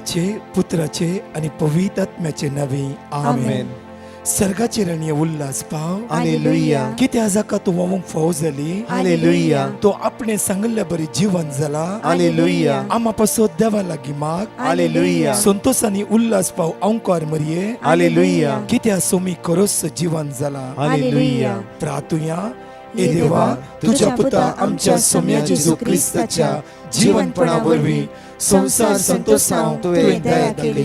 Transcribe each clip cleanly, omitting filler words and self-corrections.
पिताचे, पुत्राचे आणि पवित्र आत्म्याचे नवे आमेन. सर्गाचे रणीय उल्हास पाव. हालेलुया. कित्या जाका तो वमूंक फाव जाली. हालेलुया. तो आपणे सांगल्या बरी जीवन जाला. हालेलुया. आम्हा पासो देवा लागी माग. हालेलुया. संतोषानी उल्हास पाव अंकार मरिये. हालेलुया. कित्या सोमी करोस जीवन जाला. हालेलुया. प्रार्थुया ए देवा, तुझ्या पुता आमच्या सौम्या जेजू ख्रिस्ताच्या जीवनपणावरवी संसार संतोषांव तुवें दया केली.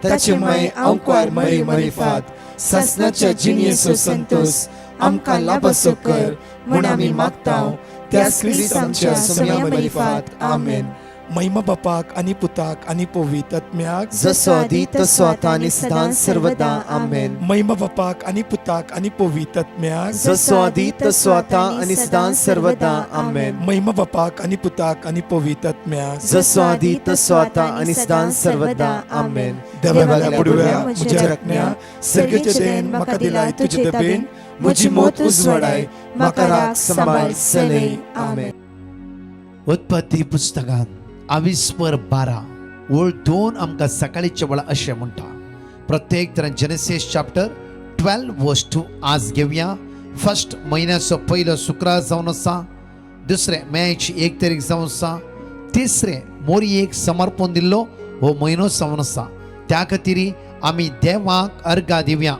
ताचे माय अंकार मरी मरिफात ससनाच्या जिनियेचो संतोष आमकां लाभसो कर म्हूण आमी मागतांव त्याच क्रिस्तांच्या सौम्या मरिफात आमेन. महिमा बापाक आनी पुताक आनी पवित्र आत्म्याक जसो आदी तसो आता आणि सदां सर्वदा आमेन. महिमा बापाक आनी पुताक आनी पवित्र आत्म्याक जसो आदी तसो आता आणि सदां सर्वदा आमेन. महिमा बापाक आनी पुताक आनी पवित्र आत्म्याक जसो आदी तसो आता आणि सदां सर्वदा आमेन. देवाला पुडव्या म्हज्या रत्न्या सर्गेचे देन म्हाका दिलाय तुजे दबेन म्हजी मोत उजवाडाय म्हाका राख सांबाळ सलय आमेन. उत्पत्ती पुस्तकांत 22:12 ओळ 2 आमकां सकाळीच्या वेळा अशें म्हणटा. प्रत्येक तरान जेनेसिस चॅप्टर 12:2 आज घेवया. फर्स्ट म्हयन्याचो पयलो शुक्रार जावन आसा. दुसरे मेची 1 तारीख जावन आसा. तिसरे मोरयेक समर्पण दिल्लो हो म्हयनो जावन आसा. त्या खातीर आमी देवाक अर्घा दिवया.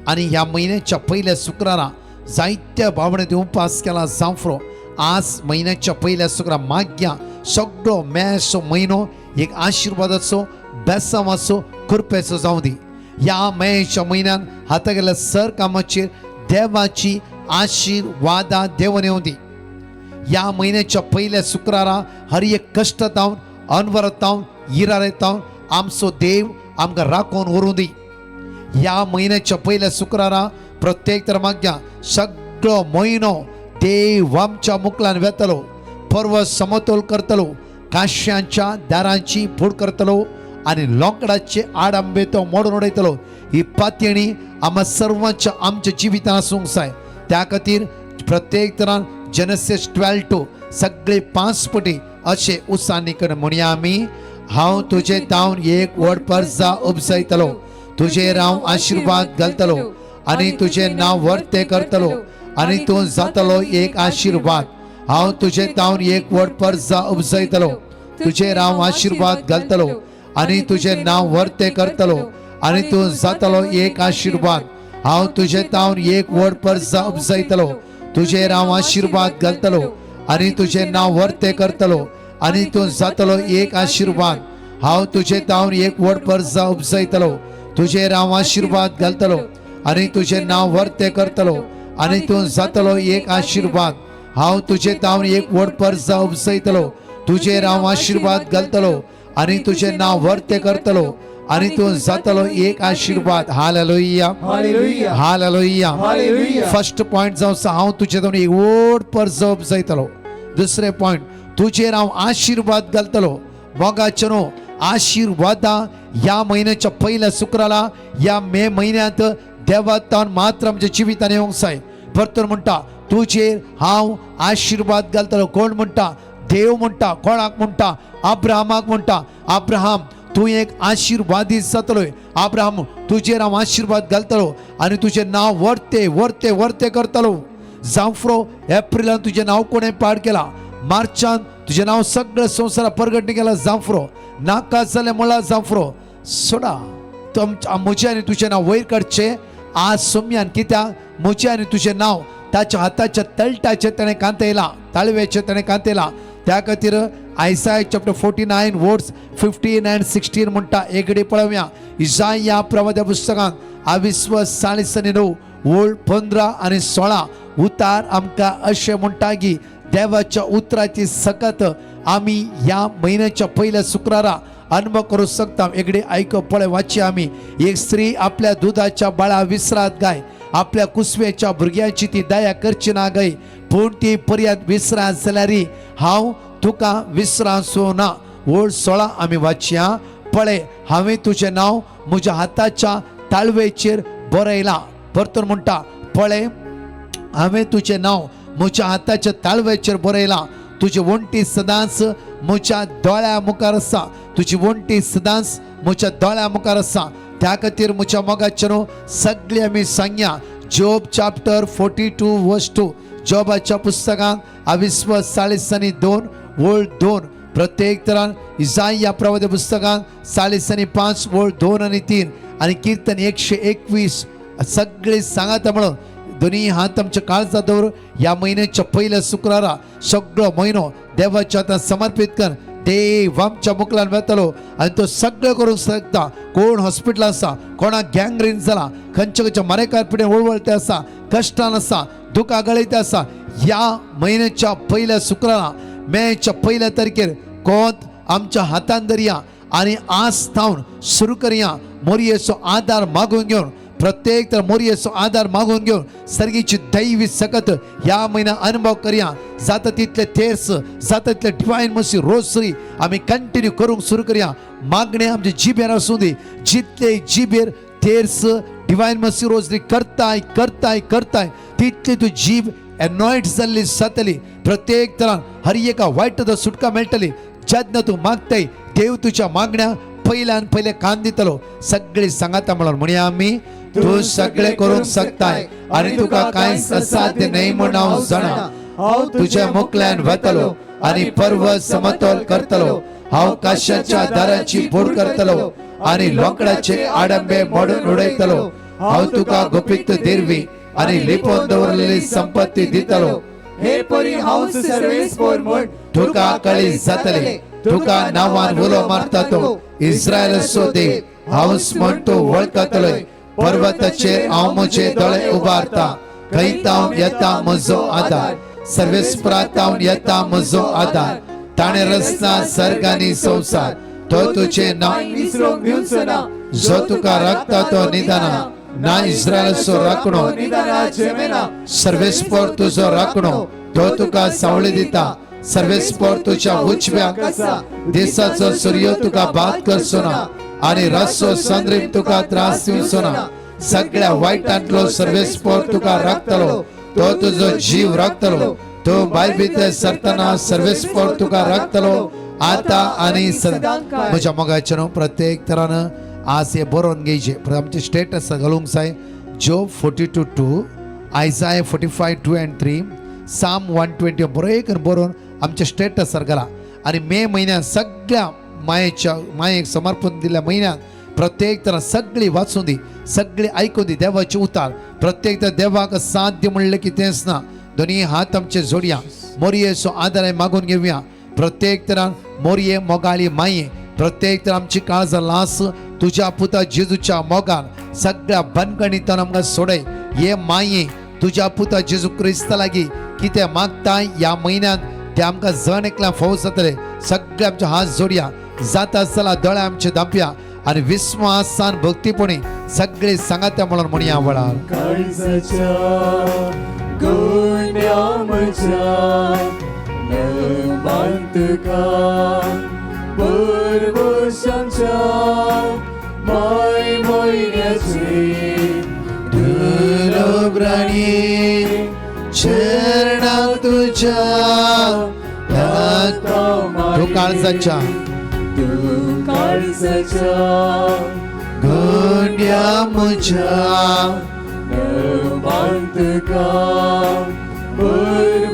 आनी ह्या म्हयन्याच्या पयल्या शुक्रारा जायत्या भावनेंत उपास केला जावफ्रो. आज महिन्याच्या पहिल्या शुक्रार माग्या सगळो मेसो म्हयनो एक आशिर्वादाचो बेसांवाचो कृपेचो जावं दी. ह्या मेच्या म्हयन्यान हाता गेल्या सर कामाचेर देवाची आशिर्वादा देवन येवं दी. ह्या म्हयन्याच्या पहिल्या शुक्रारा हर एक कश्टांतावन अनवरतावन इरारेतावन आमचो देव आमकां राखून व्हरूं दी. ह्या म्हयन्याच्या पहिल्या शुक्रारा प्रत्येक तर माग्या सगळो म्हयनो देव आमच्या मुखलान वेतलो. पर्व समतोल करतलो. काश्यांच्या दारांची फूड करतलो आणि लोकडाचे आडंबे तो मोडून उडयतलो. ही पातयणी आम्हा सर्वांच्या आमच्या जिवितान आसूंक जाय. त्या खातीर प्रत्येक तरान जेनेसिस 12:2 सगळे 5 पटी अशे उत्साहानी कर म्हणया आमी. हांव तुजे तावन एक व्हड पर्जा उपजयतलो. तुजेर हांव आशिर्वाद घालतलो आनी तुजे नांव वर्ते करतलो आनी तूं जातलो एक आशिर्वाद. हांव तुजे तावन एक व्हड पर्जा उपजयतलो. तुजेर हांव आशिर्वाद घालतलो आनी तुजे नांव वर्ते करतलो आनी तूं जातलो एक आशिर्वाद. हांव तुजे तावन एक व्हड पर्जा उपजयतलो. तुजेर हांव आशिर्वाद घालतलो आनी तुजे नांव वर्ते करतलो आनी तूं जातलो एक आशिर्वाद. हांव तुजे तावन एक व्हड पर्जा उपजयतलो. तुजेर हांव आशिर्वाद घालतलो आनी तुजे नांव वर्ते करतलो आनी तूं जातलो एक आशिर्वाद. हांव तुजे तावन एक व्हड पर्जा उपजयतलो. तुजेर हांव आशिर्वाद घालतलो आनी तुजे नांव वर्ते करतलो आनी तूं जातलो एक आशिर्वाद. हालेलुया हालेलुया. हालेलुया. हालेलुया. फर्स्ट पॉइंट जावन आसा हांव तुजे तावन एक व्हड पर्जा उपजयतलो. दुसरे पॉइंट तुजेर हांव आशिर्वाद घालतलो. मोगाचे न्हू आशिर्वादा ह्या म्हयन्याच्या पहिल्या शुक्राला ह्या मे महिन्यात देवातान मात्र आमच्या जिवितान येवंक जाय. परतून म्हणटा तुजेर हांव आशिर्वाद घालतलो. कोण म्हणटा? देव म्हणटा. कोणाक म्हणटा? अब्राहमाक म्हणटा. अब्राहम तूं एक आशिर्वादीत जातलोय. अब्राहम तुजेर हांव आशिर्वाद घालतलो आनी तुजें नांव वर्ते वर्ते वर्ते करतलो. जावफ्रो एप्रिलान तुजें नांव कोणें पाड केला. मार्चान तुजें नांव सगळ्या संवसारात प्रगट केला. जावफ्रो नाका जाल्यार म्हणला जावफ्रो सोडा. म्हजें आनी तुजें नांव वयर काडचें आज सोम्यान. कित्याक म्हजें आनी तुजें नांव ताच्या हाताच्या तळटाचे ताणें कांतयला. ताळवेचे ताणें कांतयला. त्या खातीर आयसाया चॅप्टर 49 वर्स 15 and 16 म्हणटा. एकडे पळोवया इसाया प्रवाद्या पुस्तकांत 22:9 ओळ 15 आणि 16 उतार आमकां अशें म्हणटा की देवाच्या उतराची सकत आमी ह्या म्हयन्याच्या पहिल्या शुक्रारा अनुभव करू शकता. एकडे ऐक पळय वाची आमी. एक स्त्री आपल्या दुधाच्या बाळा विसरात गाय. आपल्या कुसव्याच्या भुरग्याची ती दया करची ना गय. पूण ती पर्यंत विसरात जाल्यार हांव तुका विसरासो ना. ओळ 16 आमी वाचया. पळय हांवें तुजें नांव म्हज्या हाताच्या ताळवेचेर बरयलां. परतून म्हणटा पळय हांवें तुजें नांव म्हज्या हाताच्या ताळवेचेर बरयलां. तुझी वंटी सदांच म्हज्या दोळ्या मुखार आसा, तुझी वंटी सदांच म्हज्या दोळ्या मुखार आसा. त्या खातीर म्हज्या मोगाचें सगळी आमी सांगया. जॉब चॅप्टर 42 वर्स 2, जॉबाच्या पुस्तकांत 22:42 वळ 2, प्रत्येक तरान इसाया प्रवादी पुस्तकांत 45 वळ 2 आणि 3 आणि कीर्तन 121 सगळे सांगात म्हणून दोन्ही हात आमच्या काळजात दवर. या महिन्याच्या पहिल्या शुक्रारा सगळो महिनो देवाच्या हातांत समर्पित कर. देव आमच्या मुखल्यान वेतलो आणि तो सगळं करून शकता. कोण हॉस्पिटल आसा, कोणाक गँग्रीन जाला, खंयच्या मरेकार पिडे वळवळते आसा, कश्टान आसा, दुखा गळयते आसा, या महिन्याच्या पहिल्या शुक्रारा मेच्या पहिल्या तारखेर कोंत आमच्या हातान धरया आणि आज थावन सुरू करया. मोरयेचो आदार मागून घेवन प्रत्येक तर मोरयेचो आदार मागून घेवन सर्गीची दैवी सकत या महिन्यात अनुभव करया. जाता तितले तेर्स, जाता तितले डिवायन मसी रोसरी आम्ही कंटिन्यू करूंक सुरू करया. मागणे आमचे जिबेर आसूं दी, जितले जिबेर तेर्स डिवायन मसी रोसरी करताय करताय करताय तितली तू जीब एनॉइट जाल्ली जातली. प्रत्येक तरान हर एका वायटाचो सुटका मेळटली. जेन्ना तू मागताय देव तुझ्या मागण्या पहिल्यान पहिले कान दितलो. सगळे सांगाता म्हणूया आम्ही तू सगळे करूंक शकताय आणि तुका कांयच असाध्य नाही म्हूण हांव जाणा. हांव तुझ्या मुखल्यान वतलो आणि पर्वत समतोल करतलो. हांव काश्याच्या दाराची फोड करतलो आणि लोकडाचे आडंबे मोडून उडयतलो. हांव तुका गुपित दिरवी आणि लिपोवन दवरलेली संपत्ती दितलो. हे परी हांव सर्वेस्पर म्हण तुका कळी जातले. तुका नांवान उलो मारता तो इस्रायलाचो देव हांवच म्हण तूं वळखतलोय. पर्वताचेर हांव म्हजे दोळे उबारता. खंयतावन येता म्हजो आदार, सर्वेस्परांतावन येता म्हजो आदार. ताणें रचना सर्ग आनी संवसार, तो तुजें नांव विसरूंक दिवचो ना. जो तुका राखता तो निदाना, ना इस्रायलाचो राखणो निदानाचे मेना. सर्वेस्पर तुजो राखणो, तो तुका सावळी दिता. सर्वेस्पर तुज्या उजव्या देशाचो सूर्य तुका बाद करचो ना आणि रातचो संद्रीम तुका त्रास दिवचो ना. सगळ्या वायटांतलो सर्वेस्पर तुका राखतलो, तो तुजो जीव राखतलो. तो बायबीते सरतना सर्वेस्पर तुका राखतलो आता आणि सदांच. म्हज्या मोगाचें प्रत्येक तरान आज हे बरोवन घेवचे. आमचे स्टेटस घालूंक जाय. जॉब 42:2, आयजाया 45:2-3, साम 120 बरोवन आमच्या स्टेटसार घाला. आणि मे महिन्यात सगळ्या मायेक समर्पण दिल्या महिन्यात प्रत्येक तरान सगळी वाचून दी, सगळी ऐकून दी देवाचे उतार. प्रत्येक तर देवाक साध्य म्हणले की तेच ना. दोन्ही हात आमचे जोडया. मोरयेचो आदार मागून घेवया. प्रत्येक तरान मोरये मोगाळी माये प्रत्येक तर आमची काळजां लास तुझ्या पुता जेजूच्या मोगान सगळ्या बनगणितान आमकां सोडय. हे माये तुझ्या पुता जेजू क्रिस्ता लागीं कितें मागताय या महिन्यात ते आमकां जण एकल्या फावो जातले. सगळे आमचे हात जोडया. जाता आसतना दोळे आमचे धांपया आणि विस्वासान भक्तीपणी सगळे सांगात्या म्हणून म्हणया वळार. काळजाच्या गुन्या म्हज्या न मानतका परवशांच्या माय मोयण्याची दुर्लभराणी चरणां तुझ्या तू काळजाच्या गुन्या म्हज्या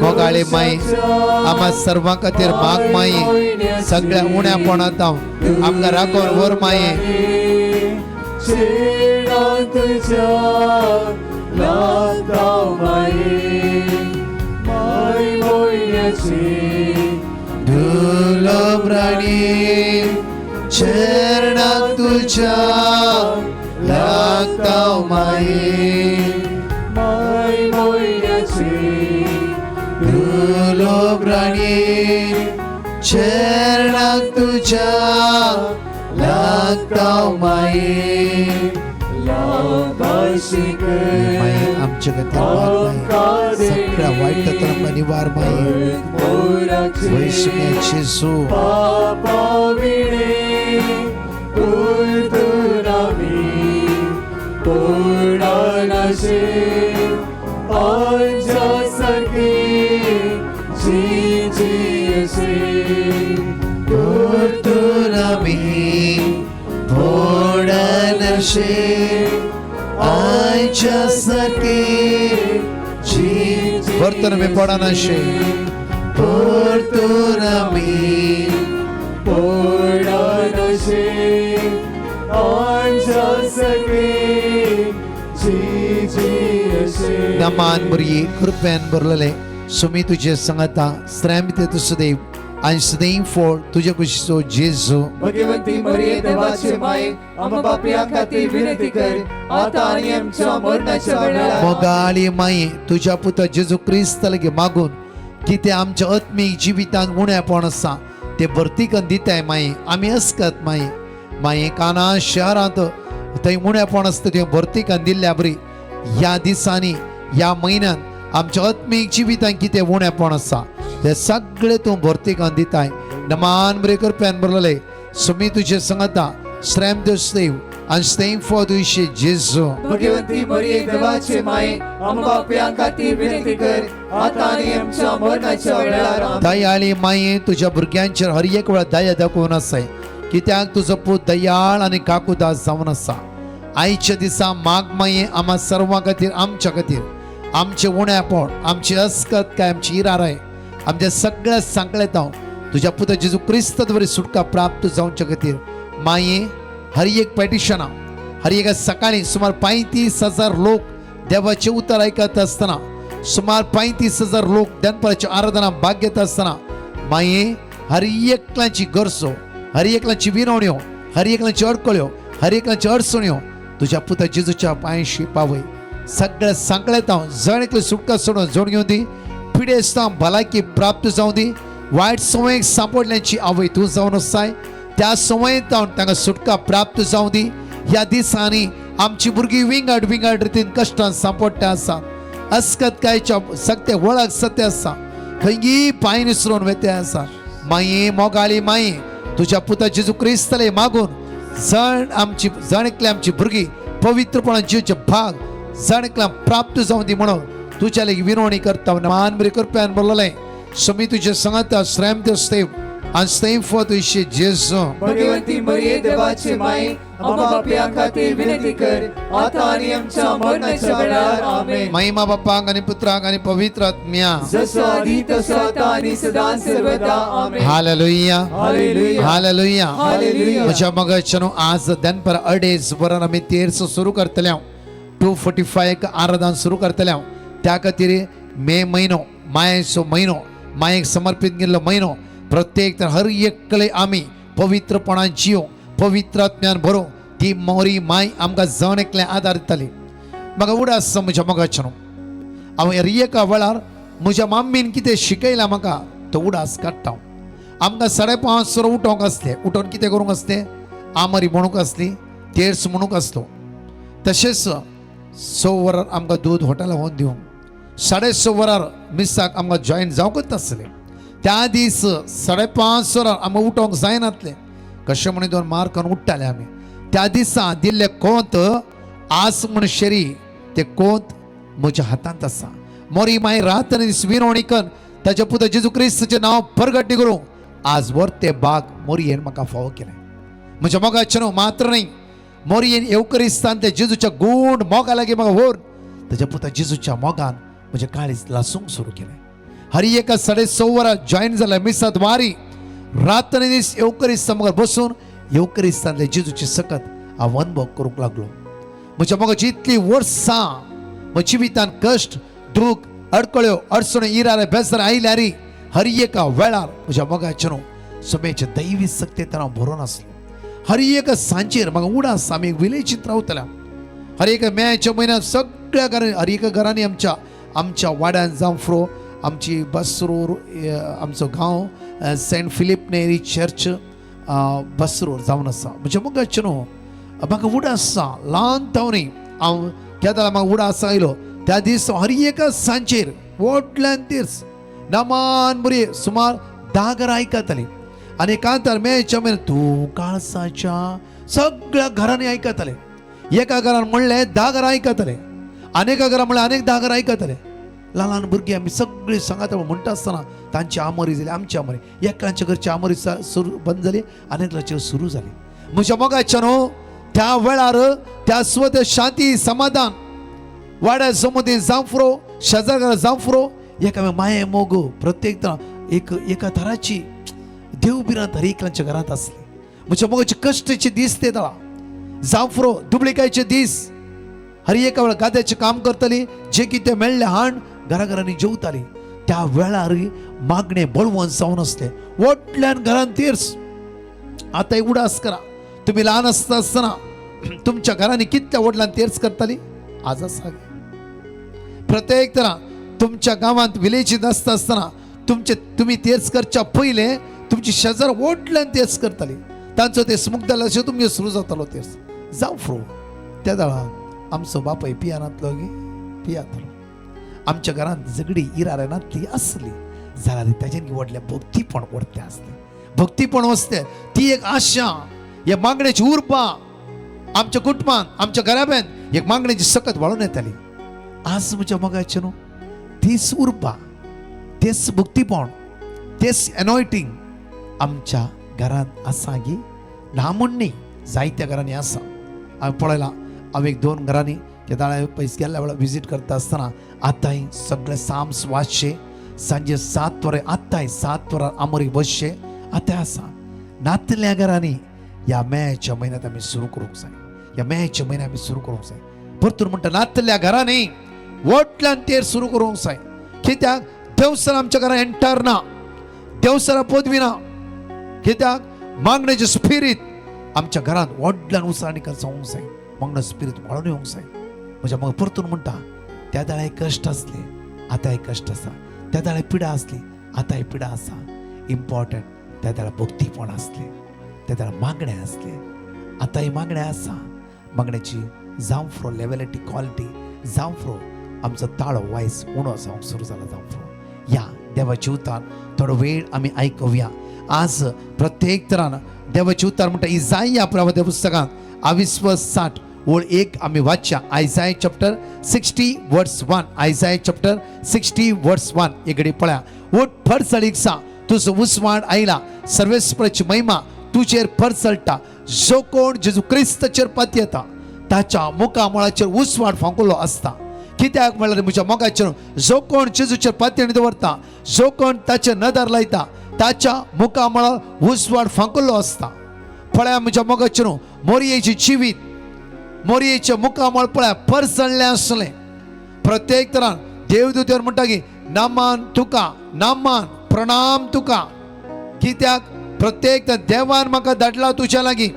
मोगाळी माई आम्हा सर्वां खातीर माग माई सगळ्या उण्यापणांत आमकां राखोन वर माये. दुर्लभ राणी चरणां तुझ्या लागता माये. दुर्लभ राणी चरणां तुझ्या लागता माये. माये आमच्या खातीर सगळ्या वाईटांतल्यान आमकां निवार माये. वैश्म्याचे सो जी आयच्या सारखे वर्तन में पडाना शे परतून आम्ही नमान बुरी कृपेन बरलेले सुमी तुझे संगता श्रमित तुसदेव आणि सदैव फोड तुझ्या कुशीचो जेजू भगवंती मरिये देवाचे माये आम्हा पापियां खातीर विनंती कर आता आणि आमच्या मरणाच्या वेळेला मोगाळी माये तुझ्या पुत्र जेजू ख्रिस्त लगे मागून की ते आमच्या आत्मिक जिवितांत उण्यापण आसा ते भरतीकन दिताय माये आम्ही अस्कत माये माये काना शहरांत थंय उण्यापण आसता ते भरतीकन दिल्ल्या बरी ह्या दिसांनी ह्या म्हयन्यात आमच्या आत्मिक जिवितांत कितें उण्यापण आसा ते सगळे तूं भरतीकन दिताय नमान बरे करप्यान बरलेले सुमी तुझे संगता श्रम देव आणि स्टेम फॉर तुझे जेजू भगवंती मरिये देवाचे माये आम्हा पापियां खातीर विनंती कर आता आणि आमच्या मरणाच्या वेळेला आमेन. दयाळी माये तुझ्या भुरग्यांचेर हर एक वेळा दया दाखोवन आसाय कित्याक तुजो पूत दयाळ आणि काकूदास जावन आसा आयच्या दिसा माग माये आम्हा सर्वां खातीर आमच्या खातीर आमचे उण्यापण आमची अस्कत काय आमची इराराय आमच्या सगळ्या सांकळेत हांव तुझ्या पुत्र जेजू क्रिस्त द्वारे सुटका प्राप्त जावच्या खातीर माये हर एक पेटिशना हर एक सकाळी सुमार 35,000 लोक देवाचे उतर ऐकत असताना सुमार 35,000 लोक दनपराची आराधना भाग घेत असताना माये हर एकल्याची गरजो हर एकल्याची विनवण्यो हर एकल्याची अडकळ्यो हर एकल्याची अडचण्यो तुझ्या पुत्र जेजूच्या पांयशी पावय सगळ्या सांकळेत हांव जण एकली सुटका सोडून जोड घेवन दी पिडेस्तां भलायकी प्राप्त जावं दी वायट संवयेक सांपडल्याची आवय तूं जावन आसाय त्या संवयेंत हांव तांकां सुटका प्राप्त जावं दी ह्या दिसांनी आमची भुरगीं विंगड विंगड रितीन कश्टांत सांपडटा आसा अस्कत कायच्या सत्य वळख सत्य आसा खंयी पांय निसरून वेते आसा माये मोगाळी माये तुझ्या पुत्र जेजू क्रिस्तले मागून जण एकल्या आमची भुरगीं पवित्रपणान जिवचे भाग जण एकल्या प्राप्त जावं दी म्हणून तुझ्या लेगी विनवणी करता मान बरी करप्यान बोलले सुमी तुझे संगता श्रम देव आणि स्टेम फॉर तुझे जेजू भगवंती मरिये देवाचे माये आम्हा पापियां खातीर विनंती कर आता आणि आमच्या मरणाच्या वेळेला आमेन. महिमा बापाक आणि पुत्राक आणि पवित्र आत्म्या जसो आधी तसो आता आणि सदां सर्वदा आमेन. हालेलुया हालेलुया. हालेलुया हालेलुया. म्हज्या मगाच्यानो आज दनपर अडेज वरान आमी तेर्स सुरू करतले 2:45 आराधन सुरू करतले त्या खातीर मे म्हयनो मायेचो म्हयनो मायेक समर्पित केल्लो म्हयनो प्रत्येक हर एकले आमी पवित्रपणान जियो पवित्र आत्म्यान भरो ती मोरी माय आमकां जण एकले आदार दिताली म्हाका उडास म्हज्या मोगाच्यानो हांव हर एका वेळार म्हज्या माम्मीन कितें शिकयलां म्हाका तो उडास काडटा आमकां 5:30 उठोंक आसलें उठोन कितें करूंक आसलें आमरी म्हणूंक आसली तेर्स म्हणूंक आसलो तशेंच 6 वरार आमकां दूद हॉटेलां व्हरून दिवंक 6:30 वरार मिसाक आमकां जॉयन जावंकच नासलें त्या दीस 5:30 वरार आमकां उठोंक जायनासलें कशें म्हणून 2 मार्कान उठ्ठाले आमी त्या दिसा दिल्ले कोंत आस म्हण शेरी ते कोंत म्हज्या हातांत आसा मोरी माय रात आनी दीस विनवणी करून ताच्या पुत्र जेजू क्रिस्ताचें नांव परगट्टी करूं आज वर ते बाग मोरयेन म्हाका फावो केलें म्हज्या मोगाचें मात्र न्ही मोरयेन येवकरिस्तान ते जेजूच्या गूण मोगा लागीं म्हाका व्हर ताच्या पुत्र जेजूच्या मोगान म्हजें काळीज लासूंक सुरू केलें हर एका 6:30 वरां जॉयन जाल्या मिसात वारी रात आनी दीस येवकरिस्तान म्हाका बसून येवकरिस्तानले जेजूचे सकत हांव अनुभव करूंक लागलो म्हज्या मोगाची इतलीं वर्सां म्हज्या जिवितांत कश्ट दूख अडकळ्यो अडचण्यो इरारे बेजार आयल्यारी हर एका वेळार म्हज्या मोगाचें समेचे दैवी सक्तेत हांव भरून आसलो हर एका सांजेर म्हाका उडास आमी विलेजींत रावतल्या हर एका मेच्या म्हयन्यांत सगळ्या घरांनी हर एका घरांनी आमच्या वाड्यान जावं फ्रो आमची बसरूर आमचो गांव सेंट फिलीप नेरी चर्च बसरूर जावन आसा म्हज्या मोगाचें म्हाका उडास आसा ल्हान तावनी हांव त्या दिसा म्हाका उडास आयलो त्या दीस हर एका सांजेर व्हडल्यान तीर्स नामान बरी सुमार 10 घरां आयकतालीं आनी कांतार मेच्या म्हयन्यात तूं काळसाच्या सगळ्या घरांनी आयकताले एका घरान म्हणलें 10 घरां आयकताले अनेका घरां म्हणलें अनेक 10 घरां आयकताले ल्हान ल्हान भुरगीं आमी सगळीं सांगात म्हणटा आसतना तांची आमरी जाली आमची आमरी एकांच्या घरची आमरी सुरू बंद जाली अनेकांची सुरू जाली म्हज्या मोगाच्यान त्या वेळार त्या स्वत शांती समाधान वाड्या समोर जांफरो शेजार जांफरो एका माये मोगो प्रत्येक एका तराची देव बिरा तरीकलांच्या घरात असले म्हणजे मोगाचे कष्टाचे दीस ते तळा जांफरो दुबळिकायचे दीस हरी एका वेळा गाद्याचे काम करतली जे की ते मेळले हाण घराघरांनी जेवताली त्या वेळार मागणे बळवून जावन असले वटल्यान घरान तीर्स आता उडास करा तुम्ही लहान असताना तुमच्या घराने कितल्या वडिलांनी तेर्स करताली आज सांग प्रत्येक तरा तुमच्या गावात विलेजीत असताना तुम्ही तेर्स करच्या पहिले तुमची शेजार वडल्यान तेर्स करताली तांचो ते स्मुग्धल अशें तुमचे सुरू जातालो तेर्स जावं फ्रो त्या दळा आमचो बापाय पियानातलो पियातलो आमच्या घरात झगडी इराऱ्यानातली असली जाल्यार ताच्यानी व्हडल्या भक्तीपण वरते असते भक्तीपण वसते ती एक आशा या मागण्याची उर्बा आमच्या कुटुंबात आमच्या घराब्यान एक मागण्याची सकत वाळून येताली आज म्हज्या मोगाचे न्हू तीच उर्बा तेच भक्तीपण तेच एनॉयटिंग आमच्या घरात आसा गी ना म्हणणी जायत्या घरांनी आसा हांवें पळयलां हांव एक 2 घरांनी केदाळ्या पयस गेल्ल्या वेळार विजीट करता आसतना आतांय सगळे साम्स वाचचे सांजे 7 वरां आतांय 7 वरां आमोरी बसचे आतां आसा नातल्या घरांनी ह्या मेच्या म्हयन्यांत आमी सुरू करूंक जाय ह्या मेच्या म्हयन्यांत आमी सुरू करूंक जाय परतून म्हणटा नातल्या घरांनी वटल्यान तेर सुरू करूंक जाय कित्याक देवसर आमच्या घरांत एंटर ना देवसरा पदवी ना कित्याक मागण्याचे स्पिरीट आमच्या घरात वडल्यान उसराणी जावंक जाय मागणं स्पिरीट वाळून येवंक जाय म्हणजे मग परतून म्हणटा त्या दाळे कश्ट असले आतांय कश्ट आसा त्या दाळे पिडा असली आतांय पिडा आसा इम्पॉर्टंट त्या दाळे भक्तीपण असले त्या दाळे मागणे असले आतांय मागणे आसा मागण्याची जावं फ्रो लेवलिटी क्वालिटी जावं फ्रो आमचो ताळो वायस उणो जावंक सुरू जाला जावं फ्रो या देवाच्या उतार थोडो वेळ आमी आयकुया आज प्रत्येक तरान देवाचे उतार म्हणटा इजाया प्रवाद पुस्तकांत 22:60 ओळ 1 आमी वाचच्या आयजाया चॅप्टर 60 वर्स 1 आयजाया चॅप्टर 60 वर्स 1 एकडे पळया ओट फरसळीक सा तुजो उसवाड आयला सर्वेस्पराची महिमा तुजेर फरसळटा जो कोण जेजू क्रिस्ताचेर पाती येता ताच्या मुखामळाचेर उसवाड फांकुलो असता कित्याक म्हळ्यार म्हज्या मोगाचेर जो कोण जेजूचेर पातयेणी दवरता जो कोण ताचेर नदर लायता ताच्या मुखामळार उसवाड फांकुलो असता पळया म्हज्या मोगाचेर मोरयेची जिवीत मोरयेचे मुखामळ पळया परसळले आसले प्रत्येक तरान देवदूतार म्हणटा की नामान तुका नामान प्रणाम तुका कित्याक प्रत्येक देवान म्हाका धाडला तुज्या लागीं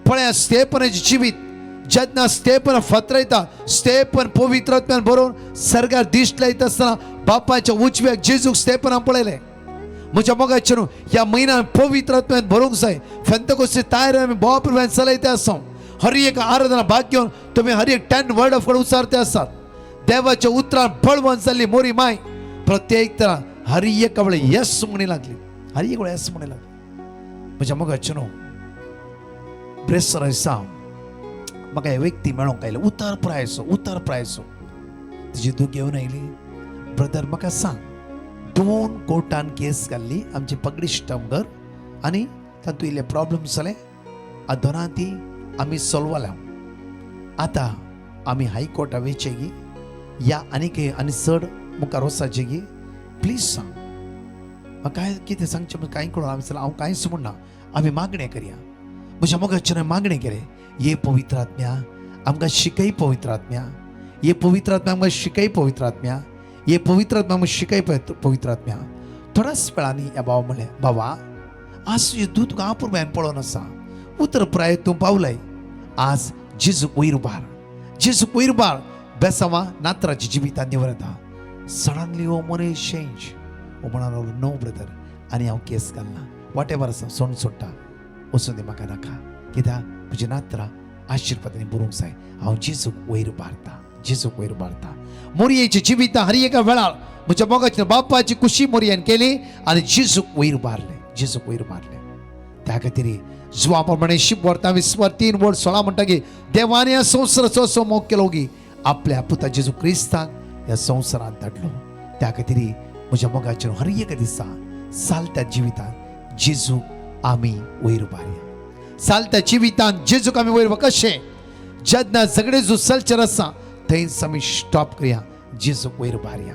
पळया स्तेफनाची जिवीत जेन्ना स्तेफन फत्रयता स्तेफन पवित्रात्म्यान बरोवन सर्गार दिश्ट लायता आसतना बापाच्या उजव्याक जेजूक स्तेफनान पळयले म्हज्या मोगाचेर ह्या म्हयन्यान पवित्रात्म्यान भरूंक जाय फेंतकोस्ती तयार आमी बोवाप्रमाण चलयते आसा हर एक आराधना भाग घेवन तुमी हर एक 10 वर्ड ऑफ गॉड उच्चारते आसात देवाच्या उतरान बळवंत जाल्ली मोरी माय प्रत्येक तरान हर एक वेळे येस म्हणी लागली हर एक वेळे येस म्हणी लागली म्हज्या मोगाचेर ब्रेसर आसा म्हाका हे व्यक्ती मेळोंक आयले उतर प्रायसो तुजी तूं घेवन आयली ब्रदर म्हाका सांग 2 कोर्टान केस घाल्ली आमची पगडी स्टमगर आनी तातूंत इल्ले प्रॉब्लेम जाले दोनां ती आमी सॉल्व जाल्या आतां आमी हायकोर्टा वयचे गी या आनी चड मुखार वचचे गी प्लीज सांग म्हाका काय कितें सांगचें कांय कळना हांव कांयच म्हणना आमी मागणें करया म्हज्या मोगाचेर मागणें केलें ये पवित्र आत्म्या आमकां शिकय पवित्र आत्म्या ये पवित्र आत्म्या आमकां शिकय पवित्र आत्म्या ये पवित्र आत्म्या आमकां शिकय पवित्र आत्म्या थोड्याच वेळांनी ह्या बाबा म्हणलें बाबा आज तुजें दूत तुका आपुरबायन पळोवन आसा उतर प्राय तूं पावलय आज जेजूक वयर उबार बेसांवां नातराची जिवितांत निवरता सडनली ओ मोरे चेंज ओ म्हणालो नो ब्रदर आनी हांव केस घालना वॉट एवर आसा सोड सोडटा वचून दी म्हाका नाका कित्याक म्हजी नात्रां आशिर्वादांनी भरूंक जाय हांव जेजूक वयर उबारता मोरयेची जिवितां हर एका वेळार म्हज्या मोगाचेर बापाची खुशी मोरयेन केली आनी जेजूक वयर उबारले त्या खातीर जुवा प्रमाणे 10:23 वर्ड 16 म्हणटा की देवान ह्या संवसाराचो असो मोग केलो की आपल्या पुता जेजू क्रिस्ताक ह्या संवसारांत धाडलो त्या खातीर म्हज्या मोगाचेर हर एका दिसा चालत्या जिवितांत जेजूक आमी वयर उबारया चालत्या जिवितान जेजूक आमी वयर कशें जेन्ना सगळे जो सलचर आसा थंयच आमी स्टॉप करया, जेजूक वयर बारया.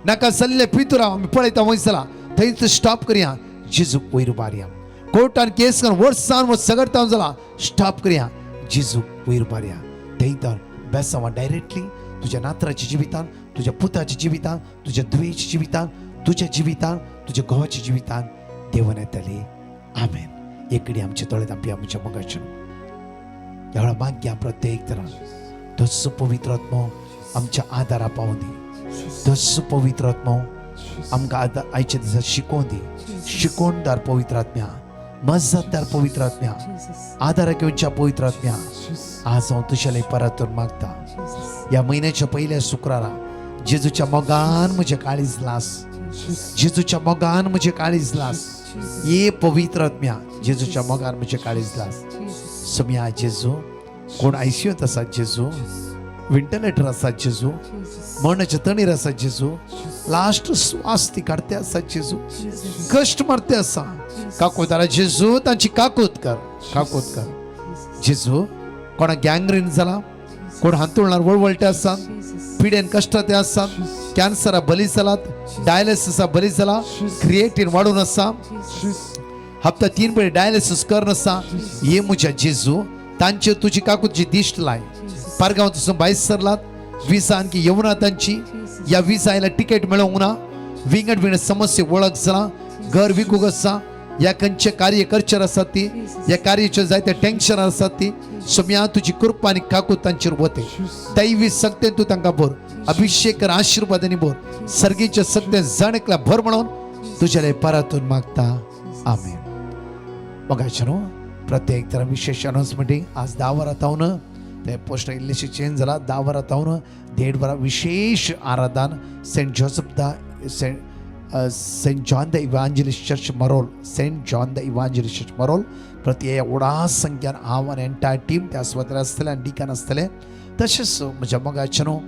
नाका सल्ले पितुराव आमी पळयता वयसला थंयच स्टॉप करया, जेजूक वयर बारया. कोर्टान केस करून वर्सान वर्स सगळता जाला स्टॉप करया, जेजूक वयर बारया. थंय बेसांवा डायरेक्टली तुज्या नातराच्या जिवितान, तुज्या पुताच्या जिवितान, तुज्या धुवेच्या जिवितान, तुज्या जिवितान, तुज्या घोवाच्या जिवितान देवन येतली. आमेन. एकडी आमचे तळे दापी आमच्या मगाच्या एवढा भाग्य प्रत्येक तरां तस्सो पवित्र आत्मो आमच्या आदारा पावून दी. तस्सो पवित्र आत्मो आमकां आयच्या दिसा शिकोवन दी. शिकोवणदार पवित्र आत्म्या, मजतदार पवित्र आत्म्या, आदारा घेवच्या पवित्र आत्म्या, आज हांव तुज्या परतून मागता. ह्या म्हयन्याच्या पयल्या शुक्रारा जेजूच्या मोगान म्हजें काळीज लास, जेजूच्या मोगान म्हजें काळीज लास. ये पवित्र आत्म्या जेजूच्या मोगान म्हजें काळीज लास. सम्या जेजू, कोण आयसीयूत आसात जेजू, व्हेंटिलेटर आसात जेजू, मरणाच्या तणीर आसात जेजू, लास्ट स्वास ती काढते आसात जेजू, कश्ट मारते आसा काकोतारा जेजू तांची काकूत कर, काकूत कर जेजू. कोणाक गँग्रीन जाला, कोण हांतरुणार वळवळटे आसात, पिडेन कश्ट ते आसात, कॅन्सरा बली जालात, डायलिसिसा बली जाला, क्रिएटीन वाडून आसा, हप्ता 3 वेळ डायलिसिस करन आसा. ये म्हज्या जेजू तांचे तुजी काकूतची दिश्ट लाय. पारगांवांतसून भायर सरलात, विजा आणखी येवना तांची, ह्या विजा आयला टिकेट मेळोंक ना, विंगड विंगड समस्या वळख जाला, घर विकूंक आसा, ह्या खंयचे कार्य करचेर आसात ती, ह्या कार्याचे जायते टेन्शन आसात ती. सम्या तुजी कृपा आनी काकूत तांचेर वते. दैवी सक्तेन तूं तांकां भर, अभिषेक कर, आशिर्वादांनी भर, सर्गीच्या सक्तेन जणकल्या भर म्हणून तुज्या परतून मागता. आमेन. मगाच्या न्हू प्रत्येक तरा विशेष अनाउन्समेंटींग आज 10 वरां तावन ते पोस्ट इल्लेशें चेंज जाला. 10 वरां तावन 1.5 वरां विशेष आराधन Saint Joseph the Saint John the Evangelist Church Marol, Saint John the Evangelist Church Marol. प्रति व्हडा संख्यान हांव आनी एंटायर टीम त्या सुवातेर आसतले आनी डिकन आसतले. तशेंच म्हज्या मगाच्या न्हू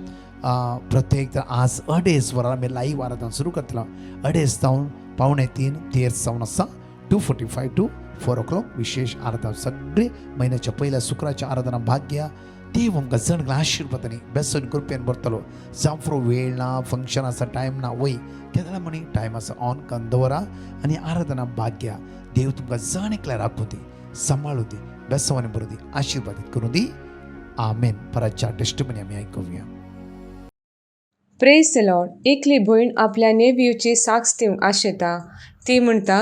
प्रत्येक आज 2.5 वरां आमी लाईव्ह आराधन सुरू करतलो. 2.5 तावन 2:45 तेर्स जावन आसा 2:45 to 4 o'clock विशेष आराधना. सगळे महिन्याच्या पहिल्या शुक्राच्या आराधना भाग्या देव आमकां जण आशिर्वादांनी बेसन कृपेन भरतलो. जावं फुरो वेळ ना, फंक्शन आसा, टायम ना, वय केन्ना म्हणी टायम आसा ऑन करून दवरा आनी आराधना भाग्या देव तुमकां जण एकल्या राखूं दी, सांबाळूं दी, बेसवानी बरों दी, आशिर्वादीत करूं दी. आमेन. परतच्या टेस्टिमनी आमी आयकुया. Praise the Lord. एकली भयण आपल्या नेव्यूची साक्ष दिवंक आशेता. ती म्हणटा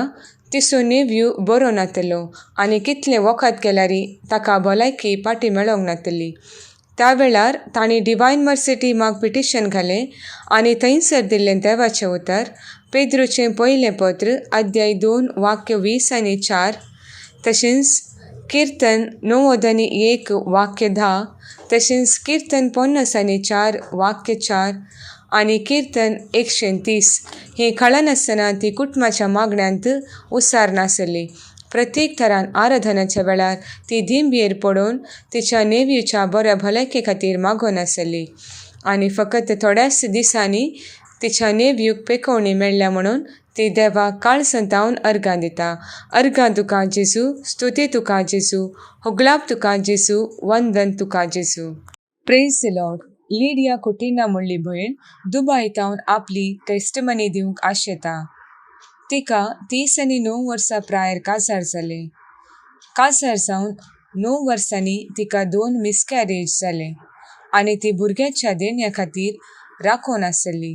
तिचो नेव्यू बरो नातलो आनी कितले वखद केल्यारी ताका भलायकी पाटी मेळोंक नातली. त्या वेळार तांणी डिवायन मर्सिटी माग पिटिशन घालें आनी थंयसर दिल्लें देवाचें उतर पेद्रूचें पयलें पत्र अध्याय 2 वाक्य 20 आनी 4, तशेंच कीर्तन 9 आनी 1 वाक्य 10, तशेंच कीर्तन 50 आनी 4 वाक्य 4 आनी कीर्तन 130. हें कळनासतना ती कुटुंबाच्या मागण्यांत उसार नासली. प्रत्येक तरान आराधनाच्या वेळार ती दिंबयेर पडून तिच्या नेव्यूच्या बऱ्या भलायके खातीर मागोन आसली आनी फकत थोड्याच दिसांनी तिच्या नेव्यूक पेकोवणी मेळ्ळ्या म्हणून ती देवाक काळसंतावन अर्गां दिता. अर्गां तुका जेजू, स्तुती तुका जेजू, होगलाप तुका जेजू, वंदन तुका जेजू. Praise the Lord. लिडिया कुटिना म्हणली भयण दुबयतावन आपली टेस्टमनी दिवंक आशेता. तिका 30 आनी 9 वर्सां प्रायर काजार जाले. काजार जावन 9 वर्सांनी तिका 2 मिसकॅरेज जाले आनी ती भुरग्याच्या देण्या खातीर राखोन आसली.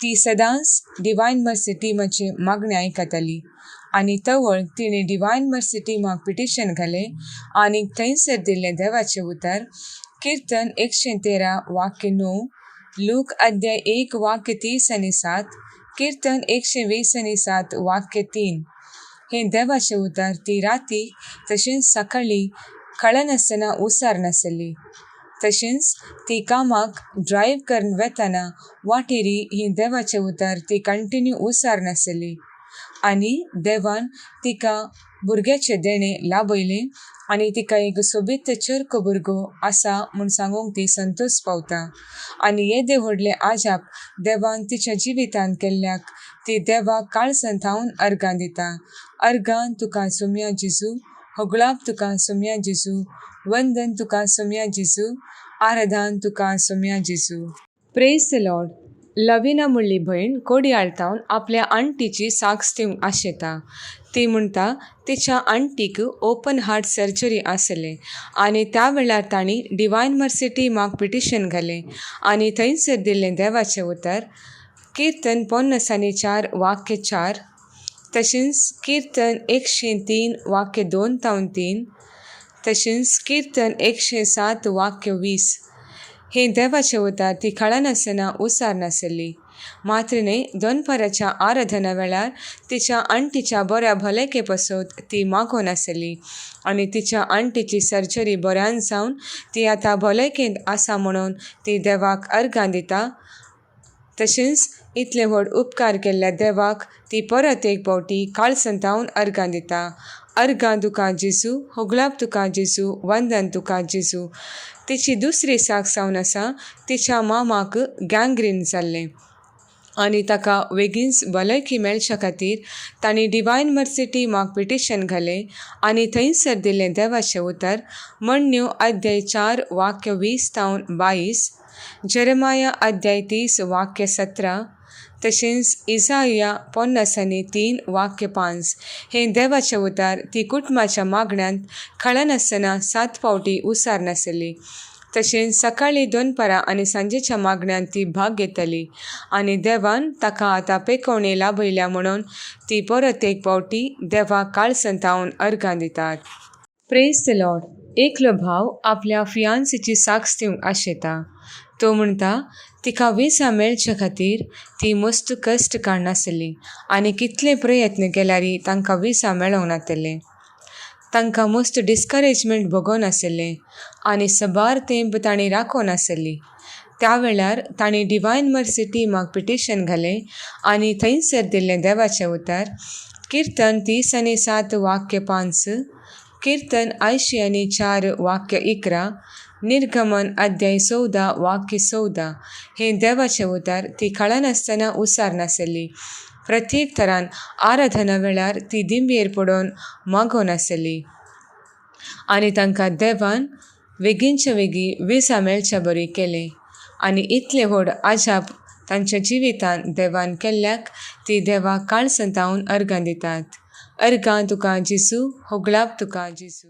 ती सदांच डिवायन मर्सी टीमाची मागणी आयकताली आनी तवळ तिणें डिवायन मर्सी टीमाक पिटिशन घालें आनी थंयसर दिल्लें देवाचें उतर कीर्तन 113 वाक्य 9, लूक अध्याय 1 वाक्य 30 आनी 7, कीर्तन 120 आनी 7 वाक्य 3. हें देवाचें उतर ती राती तशेंच सकाळी कळनासतना उसार नासली. तशेंच ती कामाक ड्रायव्ह करून वेताना वाटेरी हें देवाचें उतर ती कंटिन्यू उसार नासली आनी देवान तिका भुरग्याचे देणे लाभयले आनी तिका एक सोबीत चर्क भुरगो आसा म्हूण सांगूंक ती संतोश पावता. आनी येदे व्हडले आजाप देवान तिच्या जिवितांत केल्ल्याक ती देवाक काळसंतावन अर्गां दिता. अर्गां तुका सुम्या जेजू, होगळाप तुका सोम्या जेजू, वंदन तुका सोम्या जेजू, आराधन तुका सोम्या जेजू. Praise the Lord. लविना म्हणली भयण कोडयाळतावन आपल्या आंटीची साक्ष दिवंक आशेता. ती म्हणटा तिच्या आंटीक ओपन हार्ट सर्जरी आसले आनी त्या वेळार तांणी डिवायन मर्सिटी माग पिटिशन घालें आनी थंयसर दिल्लें देवाचें उतर कीर्तन 50:4 तशेंच कीर्तन 103 वाक्य 2-3 तशेंच कीर्तन 107 वाक्य 20. हे देवाचें उतर ती कळनासतना उसार नासली. मात्र न्हय, दनपाराच्या आराधना वेळार तिच्या आंटीच्या बऱ्या भलायके पासत ती मागोन आसली आनी तिच्या आंटीची सर्जरी बऱ्यान जावन ती आतां भलायकेंत आसा म्हणून ती देवाक अर्गां दिता. तशेंच इतले व्हड उपकार केल्ल्या देवाक ती परत एक फावटी काळसंतावन अर्गां दिता. अर्गां तुका जेजू, होगळाप तुका जेजू, वंदन तुका जेजू. तिची दुसरी साक्ष जावन आसा तिच्या मामाक गँग्रीन जाल्लें आनी ताका बेगीनच भलायकी मेळच्या खातीर तांणी डिवायन मर्सिटी माग पिटिशन घालें आनी थंयसर दिल्लें देवाचें उतर मण्यो अध्याय 4 वाक्य 20-22, जेरेमाया अध्याय 30 वाक्य 17 तशेंच इसाया 50:3 वाक्य 5. हे देवाचें उतर ती कुटुंबाच्या मागण्यांत कळनासतना 7 फावटी उसार नासली. तशेंच सकाळीं, दनपारां आनी सांजेच्या मागण्यांत ती भाग घेतली आनी देवान ताका आतां पेखवणी लाभयल्या म्हणून ती परत एक फावटी देवाक काळसंतावन अर्गां दितात. Praise the Lord. एकलो भाव आपल्या फियांसीची साक्ष दिवंक आशेता. तो म्हणटा तिका विसा मेळच्या खातीर ती मस्त कश्ट काडनासली आनी कितले प्रयत्न केल्यारय तांकां विसा मेळोंक नासलें. तांकां मस्त डिस्करेजमेंट भोगोन आसलें आनी सबार तेंप तांणी राखोन आसली. त्या वेळार तांणी डिवायन मर्सिटी माग पिटिशन घालें आनी थंयसर दिल्लें देवाचें उतर कीर्तन 30:7 वाक्य 5, कीर्तन 80:4 वाक्य 11, निर्गमन अध्याय 14 वाक्य 14. हे देवाचें उतर ती कळनासतना उसार नासली. प्रत्येक तरान आराधना वेळार ती दिंबयेर पडोवन मागोन आसली आनी तांकां देवान बेगीनच्या बेगी विसा मेळच्या बरी केलें आनी इतले व्हड आजाप तांच्या जिवितांत देवान केल्ल्याक ती देवाक काळसंतावन अर्गां दितात. अर्गां तुका जेजू, होगळाप तुका जेजू.